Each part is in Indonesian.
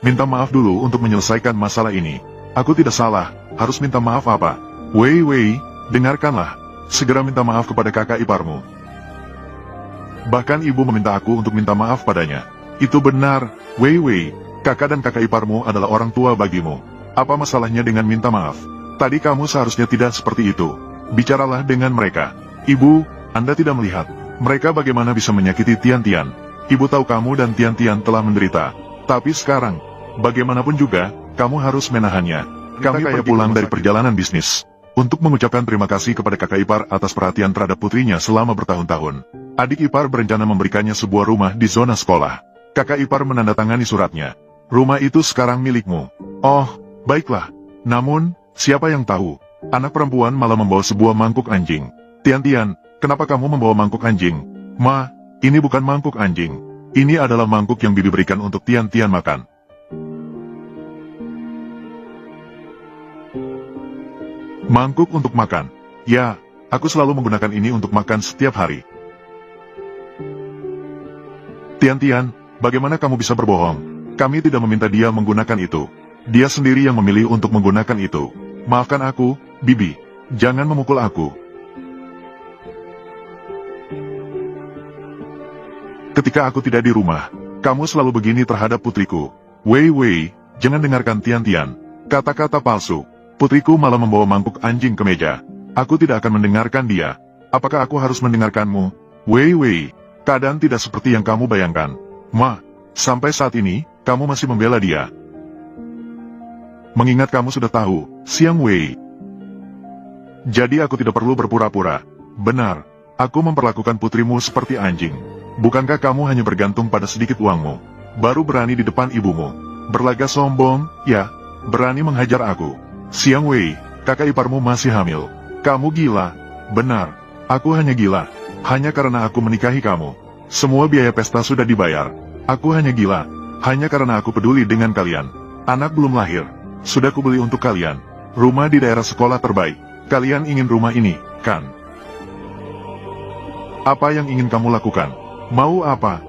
minta maaf dulu untuk menyelesaikan masalah ini. Aku tidak salah, harus minta maaf apa? Wei Wei, dengarkanlah. Segera minta maaf kepada kakak iparmu. Bahkan ibu meminta aku untuk minta maaf padanya. Itu benar, Wei Wei. Kakak dan kakak iparmu adalah orang tua bagimu. Apa masalahnya dengan minta maaf? Tadi kamu seharusnya tidak seperti itu. Bicaralah dengan mereka. Ibu, Anda tidak melihat. Mereka bagaimana bisa menyakiti Tian-Tian. Ibu tahu kamu dan Tian-Tian telah menderita. Tapi sekarang, bagaimanapun juga, kamu harus menahannya. Kami kayak pulang dari perjalanan bisnis untuk mengucapkan terima kasih kepada kakak ipar atas perhatian terhadap putrinya selama bertahun-tahun. Adik ipar berencana memberikannya sebuah rumah di zona sekolah. Kakak ipar menandatangani suratnya. Rumah itu sekarang milikmu. Oh, baiklah. Namun, siapa yang tahu? Anak perempuan malah membawa sebuah mangkuk anjing. Tian-Tian, kenapa kamu membawa mangkuk anjing? Ma, ini bukan mangkuk anjing. Ini adalah mangkuk yang bibi berikan untuk Tian-Tian makan. Mangkuk untuk makan. Ya, aku selalu menggunakan ini untuk makan setiap hari. Tian-Tian, bagaimana kamu bisa berbohong? Kami tidak meminta dia menggunakan itu. Dia sendiri yang memilih untuk menggunakan itu. Maafkan aku, Bibi. Jangan memukul aku. Ketika aku tidak di rumah, kamu selalu begini terhadap putriku. Wei Wei, jangan dengarkan Tian-Tian. Kata-kata palsu. Putriku malah membawa mangkuk anjing ke meja. Aku tidak akan mendengarkan dia. Apakah aku harus mendengarkanmu? Wei Wei, keadaan tidak seperti yang kamu bayangkan. Ma, sampai saat ini, kamu masih membela dia. Mengingat kamu sudah tahu, Xiang Wei. Jadi aku tidak perlu berpura-pura. Benar, aku memperlakukan putrimu seperti anjing. Bukankah kamu hanya bergantung pada sedikit uangmu? Baru berani di depan ibumu. Berlagak sombong, ya, berani menghajar aku. Xiang Wei, kakak iparmu masih hamil. Kamu gila. Benar, aku hanya gila. Hanya karena aku menikahi kamu. Semua biaya pesta sudah dibayar. Aku hanya gila. Hanya karena aku peduli dengan kalian. Anak belum lahir. Sudah kubeli untuk kalian. Rumah di daerah sekolah terbaik. Kalian ingin rumah ini, kan? Apa yang ingin kamu lakukan? Mau apa?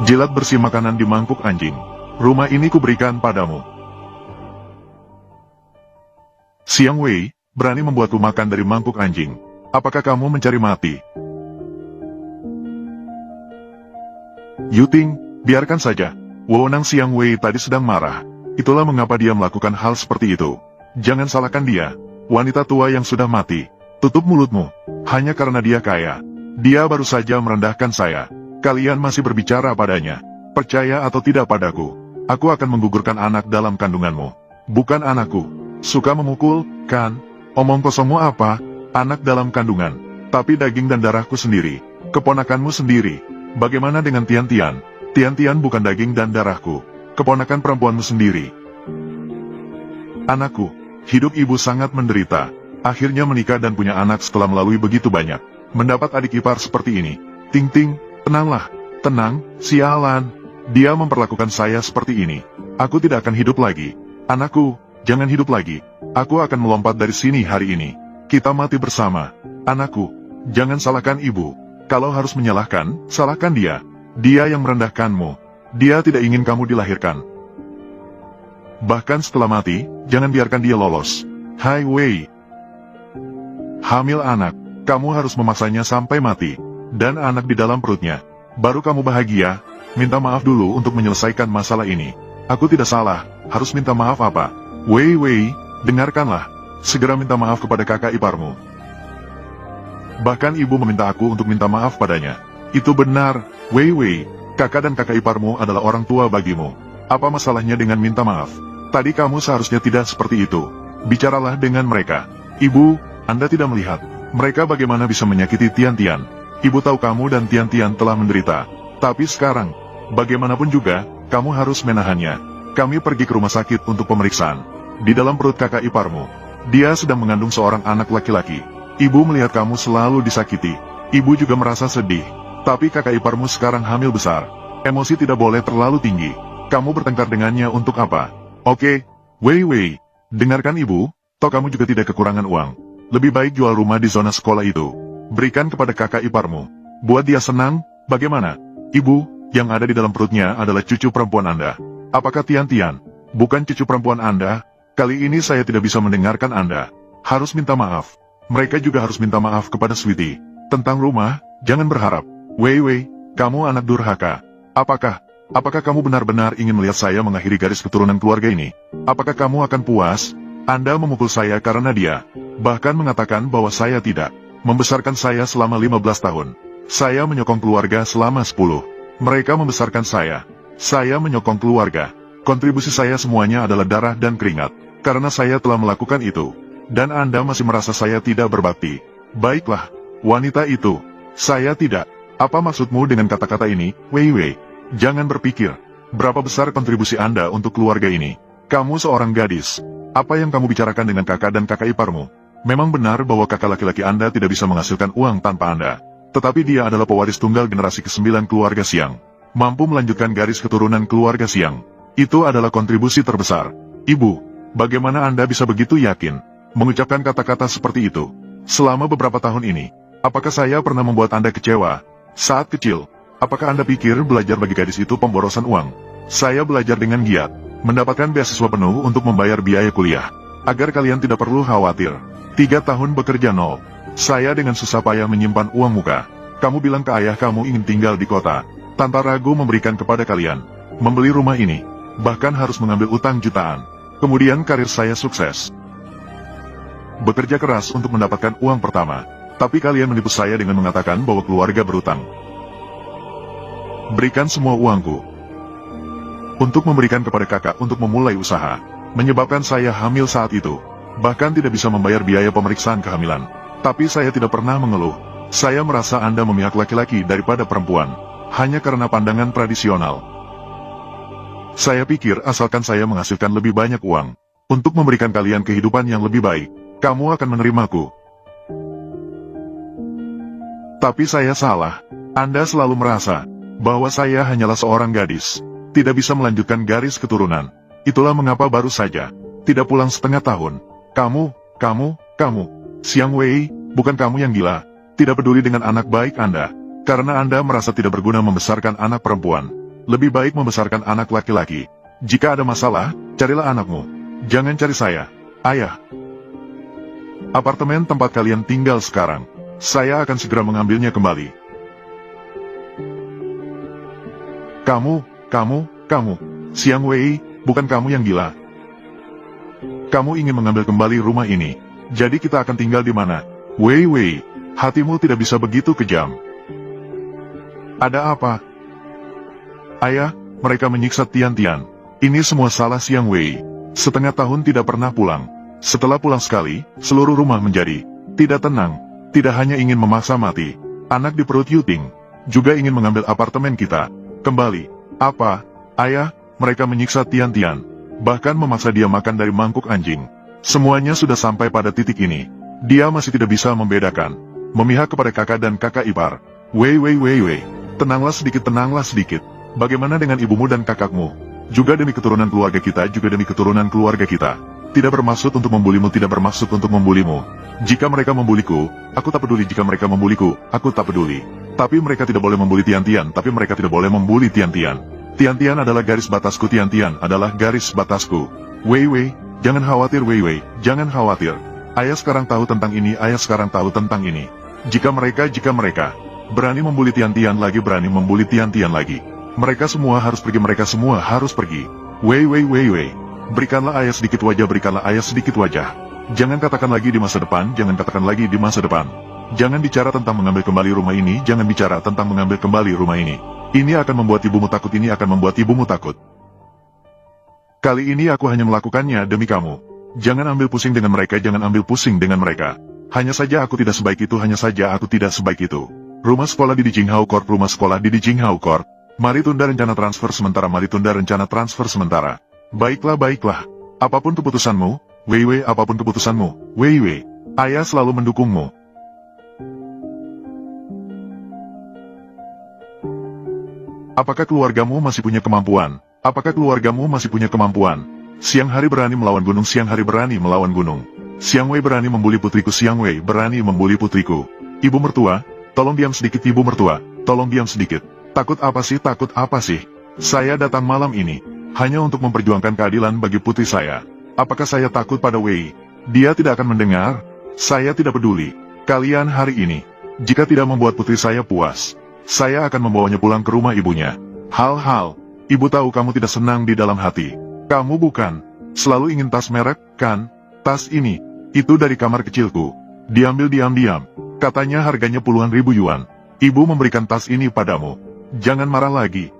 Jilat bersih makanan di mangkuk anjing. Rumah ini kuberikan padamu. Xiang Wei, berani membuatku makan dari mangkuk anjing. Apakah kamu mencari mati? Yuting, biarkan saja. Wewenang Xiang Wei tadi sedang marah. Itulah mengapa dia melakukan hal seperti itu. Jangan salahkan dia. Wanita tua yang sudah mati. Tutup mulutmu. Hanya karena dia kaya. Dia baru saja merendahkan saya. Kalian masih berbicara padanya. Percaya atau tidak padaku, aku akan menggugurkan anak dalam kandunganmu. Bukan anakku. Suka memukul, kan? Omong kosongmu apa? Anak dalam kandungan. Tapi daging dan darahku sendiri. Keponakanmu sendiri. Bagaimana dengan Tian-Tian? Tian-Tian bukan daging dan darahku. Keponakan perempuanmu sendiri. Anakku, hidup ibu sangat menderita. Akhirnya menikah dan punya anak setelah melalui begitu banyak. Mendapat adik ipar seperti ini. Ting-ting, tenanglah. Tenang, sialan. Dia memperlakukan saya seperti ini. Aku tidak akan hidup lagi. Anakku, jangan hidup lagi. Aku akan melompat dari sini hari ini. Kita mati bersama. Anakku, jangan salahkan ibu. Kalau harus menyalahkan, salahkan dia. Dia yang merendahkanmu. Dia tidak ingin kamu dilahirkan. Bahkan setelah mati, jangan biarkan dia lolos. Hai Wei. Hamil anak, kamu harus memaksanya sampai mati. Dan anak di dalam perutnya. Baru kamu bahagia. Minta maaf dulu untuk menyelesaikan masalah ini. Aku tidak salah, harus minta maaf apa? Wei Wei, dengarkanlah. Segera minta maaf kepada kakak iparmu. Bahkan ibu meminta aku untuk minta maaf padanya. Itu benar, Wei Wei. Kakak dan kakak iparmu adalah orang tua bagimu. Apa masalahnya dengan minta maaf? Tadi kamu seharusnya tidak seperti itu. Bicaralah dengan mereka. Ibu, Anda tidak melihat. Mereka bagaimana bisa menyakiti Tian-Tian. Ibu tahu kamu dan Tian-Tian telah menderita. Tapi sekarang, bagaimanapun juga, kamu harus menahannya. Kami pergi ke rumah sakit untuk pemeriksaan. Di dalam perut kakak iparmu, dia sedang mengandung seorang anak laki-laki. Ibu melihat kamu selalu disakiti. Ibu juga merasa sedih. Tapi kakak iparmu sekarang hamil besar. Emosi tidak boleh terlalu tinggi. Kamu bertengkar dengannya untuk apa? Oke, Wei Wei. Dengarkan ibu. Toh kamu juga tidak kekurangan uang. Lebih baik jual rumah di zona sekolah itu. Berikan kepada kakak iparmu. Buat dia senang, bagaimana? Ibu, yang ada di dalam perutnya adalah cucu perempuan Anda. Apakah Tian-Tian? Bukan cucu perempuan Anda? Kali ini saya tidak bisa mendengarkan Anda. Harus minta maaf. Mereka juga harus minta maaf kepada Sweetie. Tentang rumah, jangan berharap. Wei, kamu anak durhaka. Apakah kamu benar-benar ingin melihat saya mengakhiri garis keturunan keluarga ini? Apakah kamu akan puas? Anda memukul saya karena dia. Bahkan mengatakan bahwa saya tidak membesarkan saya selama 15 tahun. Saya menyokong keluarga selama 10. Mereka membesarkan saya. Saya menyokong keluarga. Kontribusi saya semuanya adalah darah dan keringat. Karena saya telah melakukan itu. Dan Anda masih merasa saya tidak berbakti. Baiklah, wanita itu. Saya tidak. Apa maksudmu dengan kata-kata ini, Wei? Jangan berpikir. Berapa besar kontribusi Anda untuk keluarga ini? Kamu seorang gadis. Apa yang kamu bicarakan dengan kakak dan kakak iparmu? Memang benar bahwa kakak laki-laki Anda tidak bisa menghasilkan uang tanpa Anda. Tetapi dia adalah pewaris tunggal generasi ke-9 keluarga Siang. Mampu melanjutkan garis keturunan keluarga Siang. Itu adalah kontribusi terbesar. Ibu, bagaimana Anda bisa begitu yakin mengucapkan kata-kata seperti itu? Selama beberapa tahun ini, apakah saya pernah membuat Anda kecewa? Saat kecil, apakah Anda pikir belajar bagi gadis itu pemborosan uang? Saya belajar dengan giat, mendapatkan beasiswa penuh untuk membayar biaya kuliah. Agar kalian tidak perlu khawatir. 3 tahun bekerja nol. Saya dengan susah payah menyimpan uang muka. Kamu bilang ke ayah kamu ingin tinggal di kota. Tanpa ragu memberikan kepada kalian. Membeli rumah ini. Bahkan harus mengambil utang jutaan. Kemudian karir saya sukses. Bekerja keras untuk mendapatkan uang pertama. Tapi kalian menipu saya dengan mengatakan bahwa keluarga berutang. Berikan semua uangku untuk memberikan kepada kakak untuk memulai usaha, menyebabkan saya hamil saat itu. Bahkan tidak bisa membayar biaya pemeriksaan kehamilan. Tapi saya tidak pernah mengeluh. Saya merasa Anda memihak laki-laki daripada perempuan, hanya karena pandangan tradisional. Saya pikir asalkan saya menghasilkan lebih banyak uang, untuk memberikan kalian kehidupan yang lebih baik, kamu akan menerimaku. Tapi saya salah. Anda selalu merasa bahwa saya hanyalah seorang gadis. Tidak bisa melanjutkan garis keturunan. Itulah mengapa baru saja tidak pulang setengah tahun. Kamu, Siang Wei, bukan kamu yang gila. Tidak peduli dengan anak baik Anda. Karena Anda merasa tidak berguna membesarkan anak perempuan. Lebih baik membesarkan anak laki-laki. Jika ada masalah, carilah anakmu. Jangan cari saya. Ayah. Apartemen tempat kalian tinggal sekarang. Saya akan segera mengambilnya kembali. Kamu, Siang Wei, bukan kamu yang gila. Kamu ingin mengambil kembali rumah ini. Jadi kita akan tinggal di mana? Wei, hatimu tidak bisa begitu kejam. Ada apa? Ayah, mereka menyiksa Tian-Tian. Ini semua salah Siang Wei. Setengah tahun tidak pernah pulang. Setelah pulang sekali, seluruh rumah menjadi tidak tenang. Tidak hanya ingin memaksa mati anak di perut Yuting, juga ingin mengambil apartemen kita kembali. Apa? Ayah, mereka menyiksa Tian-Tian. Bahkan memaksa dia makan dari mangkuk anjing. Semuanya sudah sampai pada titik ini. Dia masih tidak bisa membedakan. Memihak kepada kakak dan kakak ipar. Wei. Tenanglah sedikit. Bagaimana dengan ibumu dan kakakmu? Juga demi keturunan keluarga kita, Tidak bermaksud untuk membulimu, Jika mereka membuliku, aku tak peduli. Jika mereka membuliku, aku tak peduli. Tapi mereka tidak boleh membuli Tian-Tian. Tian-Tian adalah garis batasku. Wei, jangan khawatir Wei, jangan khawatir. Ayah sekarang tahu tentang ini. Jika mereka berani membuli Tian-Tian lagi, mereka semua harus pergi. Wei. Berikanlah ayah sedikit wajah. Jangan katakan lagi di masa depan. Jangan bicara tentang mengambil kembali rumah ini. Ini akan membuat ibumu takut. Kali ini aku hanya melakukannya demi kamu. Jangan ambil pusing dengan mereka. Hanya saja aku tidak sebaik itu. Rumah sekolah di Jinghao Court. Mari tunda rencana transfer sementara. Baiklah. Apapun keputusanmu, Wei. Ayah selalu mendukungmu. Apakah keluargamu masih punya kemampuan? Siang hari berani melawan gunung. Xiang Wei berani membuli putriku. Xiang Wei berani membuli putriku. Ibu mertua, tolong diam sedikit. Ibu mertua, tolong diam sedikit. Takut apa sih? Takut apa sih? Saya datang malam ini hanya untuk memperjuangkan keadilan bagi putri saya. Apakah saya takut pada Wei? Dia tidak akan mendengar. Saya tidak peduli. Kalian hari ini, jika tidak membuat putri saya puas, saya akan membawanya pulang ke rumah ibunya. Hal-hal, ibu tahu kamu tidak senang di dalam hati. Kamu bukan selalu ingin tas merek, kan? Tas ini, itu dari kamar kecilku. Diambil diam-diam. Katanya harganya puluhan ribu yuan. Ibu memberikan tas ini padamu. Jangan marah lagi.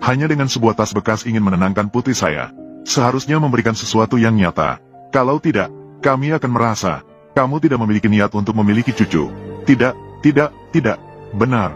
Hanya dengan sebuah tas bekas ingin menenangkan putri saya. Seharusnya memberikan sesuatu yang nyata. Kalau tidak, kami akan merasa kamu tidak memiliki niat untuk memiliki cucu. Tidak. Benar.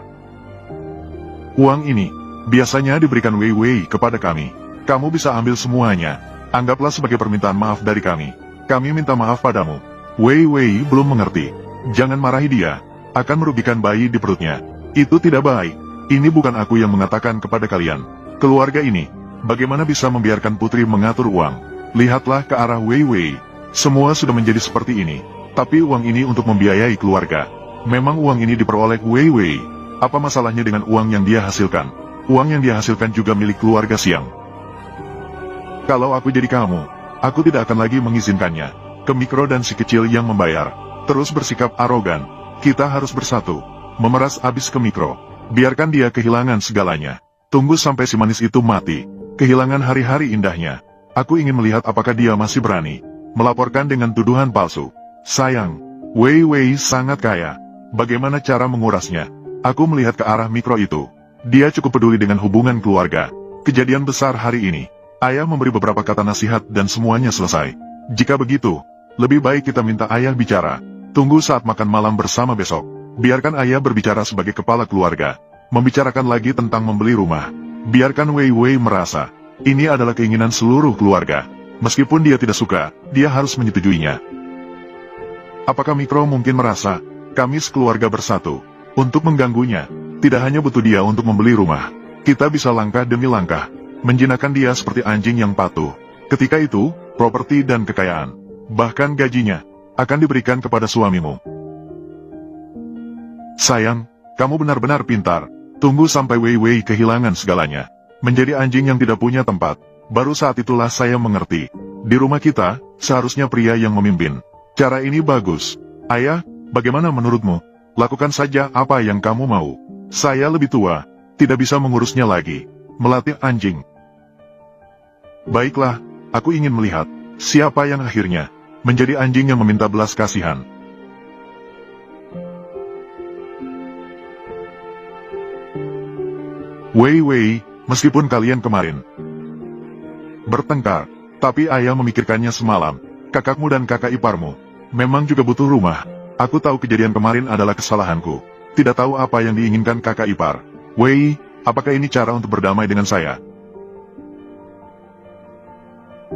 Uang ini biasanya diberikan Wei Wei kepada kami. Kamu bisa ambil semuanya. Anggaplah sebagai permintaan maaf dari kami. Kami minta maaf padamu. Wei Wei belum mengerti. Jangan marahi dia. Akan merugikan bayi di perutnya. Itu tidak baik. Ini bukan aku yang mengatakan kepada kalian. Keluarga ini, bagaimana bisa membiarkan putri mengatur uang? Lihatlah ke arah Wei Wei. Semua sudah menjadi seperti ini. Tapi uang ini untuk membiayai keluarga. Memang uang ini diperoleh Wei Wei. Apa masalahnya dengan uang yang dia hasilkan? Uang yang dia hasilkan juga milik keluarga Xiang. Kalau aku jadi kamu, aku tidak akan lagi mengizinkannya. Ke Mikro dan si kecil yang membayar. Terus bersikap arogan. Kita harus bersatu. Memeras abis ke Mikro. Biarkan dia kehilangan segalanya. Tunggu sampai si manis itu mati. Kehilangan hari-hari indahnya. Aku ingin melihat apakah dia masih berani melaporkan dengan tuduhan palsu. Sayang, Wei Wei sangat kaya. Bagaimana cara mengurasnya? Aku melihat ke arah Mikro itu. Dia cukup peduli dengan hubungan keluarga. Kejadian besar hari ini. Ayah memberi beberapa kata nasihat dan semuanya selesai. Jika begitu, lebih baik kita minta ayah bicara. Tunggu saat makan malam bersama besok. Biarkan ayah berbicara sebagai kepala keluarga. Membicarakan lagi tentang membeli rumah. Biarkan Wei Wei merasa ini adalah keinginan seluruh keluarga. Meskipun dia tidak suka, dia harus menyetujuinya. Apakah Mikro mungkin merasa kami sekeluarga bersatu untuk mengganggunya? Tidak hanya butuh dia untuk membeli rumah. Kita bisa langkah demi langkah menjinakkan dia seperti anjing yang patuh. Ketika itu, properti dan kekayaan, bahkan gajinya, akan diberikan kepada suamimu. Sayang, kamu benar-benar pintar. Tunggu sampai Wei Wei kehilangan segalanya. Menjadi anjing yang tidak punya tempat. Baru saat itulah saya mengerti. Di rumah kita, seharusnya pria yang memimpin. Cara ini bagus. Ayah, bagaimana menurutmu? Lakukan saja apa yang kamu mau. Saya lebih tua, tidak bisa mengurusnya lagi. Melatih anjing. Baiklah, aku ingin melihat siapa yang akhirnya menjadi anjing yang meminta belas kasihan. Wei Wei, meskipun kalian kemarin bertengkar, tapi ayah memikirkannya semalam. Kakakmu dan kakak iparmu memang juga butuh rumah. Aku tahu kejadian kemarin adalah kesalahanku. Tidak tahu apa yang diinginkan kakak ipar. Wei, apakah ini cara untuk berdamai dengan saya?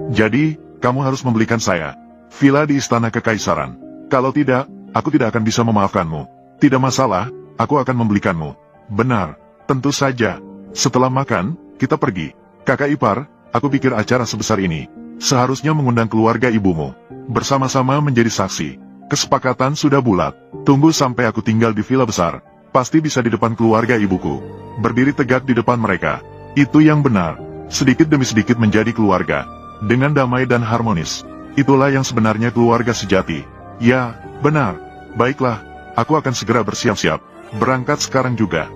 Jadi, kamu harus membelikan saya villa di istana kekaisaran. Kalau tidak, aku tidak akan bisa memaafkanmu. Tidak masalah, aku akan membelikanmu. Benar, tentu saja. Setelah makan, kita pergi. Kakak ipar, aku pikir acara sebesar ini seharusnya mengundang keluarga ibumu. Bersama-sama menjadi saksi. Kesepakatan sudah bulat. Tunggu sampai aku tinggal di villa besar. Pasti bisa di depan keluarga ibuku. Berdiri tegak di depan mereka. Itu yang benar. Sedikit demi sedikit menjadi keluarga. Dengan damai dan harmonis. Itulah yang sebenarnya keluarga sejati. Ya, benar. Baiklah, aku akan segera bersiap-siap. Berangkat sekarang juga.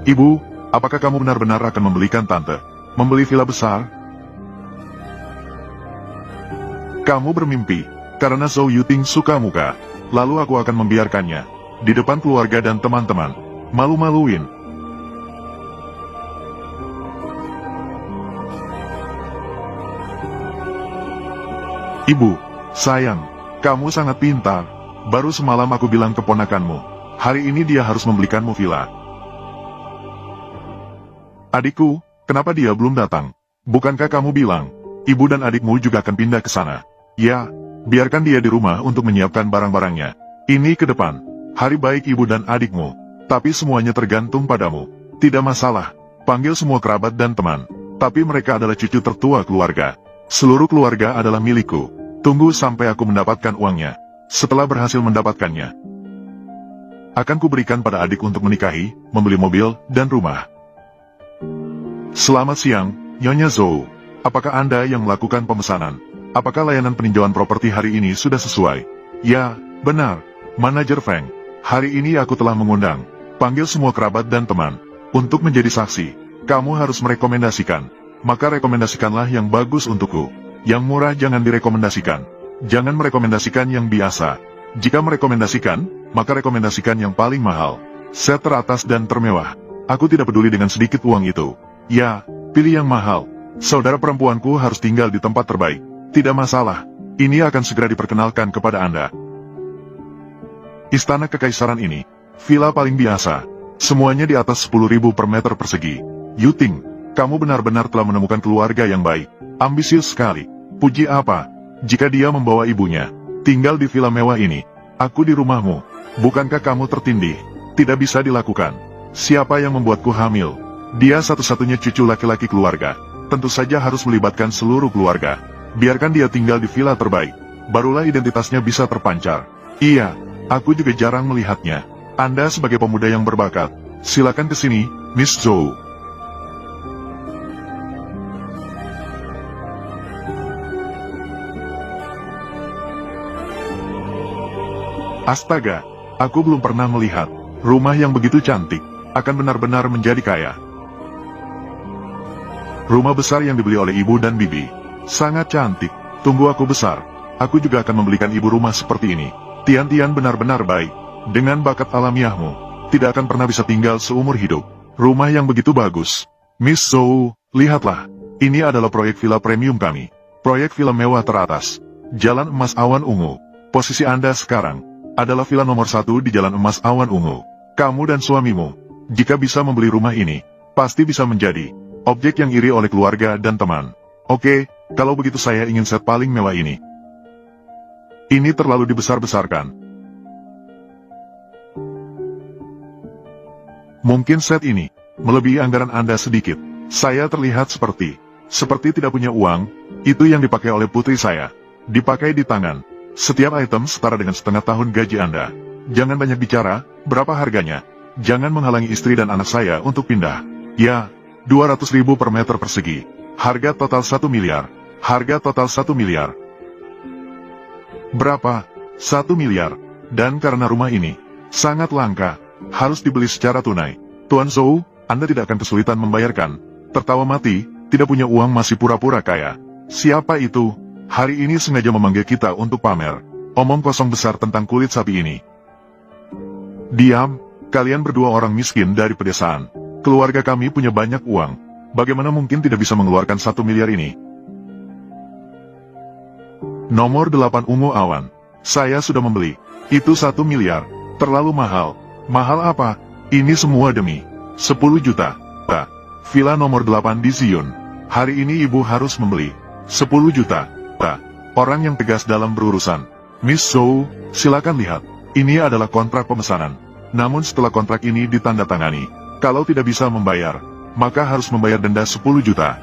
Ibu, apakah kamu benar-benar akan membelikan tante membeli villa besar? Kamu bermimpi, karena Zhou Yuting suka muka. Lalu aku akan membiarkannya di depan keluarga dan teman-teman. Malu-maluin. Ibu, sayang, kamu sangat pintar. Baru semalam aku bilang keponakanmu, hari ini dia harus membelikanmu villa. Adikku, kenapa dia belum datang? Bukankah kamu bilang, ibu dan adikmu juga akan pindah ke sana? Ya, biarkan dia di rumah untuk menyiapkan barang-barangnya. Ini ke depan, hari baik ibu dan adikmu. Tapi semuanya tergantung padamu. Tidak masalah, panggil semua kerabat dan teman. Tapi mereka adalah cucu tertua keluarga. Seluruh keluarga adalah milikku. Tunggu sampai aku mendapatkan uangnya. Setelah berhasil mendapatkannya, akan kuberikan pada adik untuk menikahi, membeli mobil, dan rumah. Selamat siang, Nyonya Zhou. Apakah Anda yang melakukan pemesanan? Apakah layanan peninjauan properti hari ini sudah sesuai? Ya, benar. Manajer Feng. Hari ini aku telah mengundang. Panggil semua kerabat dan teman. Untuk menjadi saksi. Kamu harus merekomendasikan. Maka rekomendasikanlah yang bagus untukku. Yang murah jangan direkomendasikan. Jangan merekomendasikan yang biasa. Jika merekomendasikan, maka rekomendasikan yang paling mahal. Set teratas dan termewah. Aku tidak peduli dengan sedikit uang itu. Ya, pilih yang mahal. Saudara perempuanku harus tinggal di tempat terbaik. Tidak masalah. Ini akan segera diperkenalkan kepada Anda. Istana Kekaisaran ini, villa paling biasa. Semuanya di atas 10.000 per meter persegi. Yuting, kamu benar-benar telah menemukan keluarga yang baik. Ambisius sekali. Puji apa? Jika dia membawa ibunya, tinggal di villa mewah ini. Aku di rumahmu. Bukankah kamu tertindih? Tidak bisa dilakukan. Siapa yang membuatku hamil? Dia satu-satunya cucu laki-laki keluarga. Tentu saja harus melibatkan seluruh keluarga. Biarkan dia tinggal di villa terbaik. Barulah identitasnya bisa terpancar. Iya, aku juga jarang melihatnya. Anda sebagai pemuda yang berbakat. Silakan ke sini, Miss Zhou. Astaga, aku belum pernah melihat rumah yang begitu cantik, akan benar-benar menjadi kaya. Rumah besar yang dibeli oleh ibu dan bibi, sangat cantik. Tunggu aku besar, aku juga akan membelikan ibu rumah seperti ini. Tian-Tian benar-benar baik, dengan bakat alamiahmu, tidak akan pernah bisa tinggal seumur hidup. Rumah yang begitu bagus. Miss Zhou, lihatlah, ini adalah proyek villa premium kami. Proyek villa mewah teratas, Jalan Emas Awan Ungu. Posisi Anda sekarang adalah villa nomor 1 di Jalan Emas Awan Ungu. Kamu dan suamimu, jika bisa membeli rumah ini, pasti bisa menjadi objek yang iri oleh keluarga dan teman. Oke, kalau begitu saya ingin set paling mewah ini. Ini terlalu dibesar-besarkan. Mungkin set ini melebihi anggaran Anda sedikit. Saya terlihat seperti tidak punya uang. Itu yang dipakai oleh putri saya. Dipakai di tangan. Setiap item setara dengan setengah tahun gaji Anda. Jangan banyak bicara, berapa harganya? Jangan menghalangi istri dan anak saya untuk pindah. Ya, 200.000 per meter persegi. Harga total 1 miliar. Harga total 1 miliar. Berapa? 1 miliar. Dan karena rumah ini sangat langka, harus dibeli secara tunai. Tuan Zhou, Anda tidak akan kesulitan membayarkan. Tertawa mati, tidak punya uang masih pura-pura kaya. Siapa itu? Hari ini sengaja memanggil kita untuk pamer. Omong kosong besar tentang kulit sapi ini. Diam, kalian berdua orang miskin dari pedesaan. Keluarga kami punya banyak uang. Bagaimana mungkin tidak bisa mengeluarkan 1 miliar ini? Nomor 8 Ungu Awan. Saya sudah membeli. Itu 1 miliar. Terlalu mahal. Mahal apa? Ini semua demi 10 juta. Villa nomor 8 di Zion. Hari ini ibu harus membeli 10 juta. Orang yang tegas dalam berurusan. Miss Zhou, silakan lihat. Ini adalah kontrak pemesanan. Namun setelah kontrak ini ditandatangani, kalau tidak bisa membayar, maka harus membayar denda 10 juta.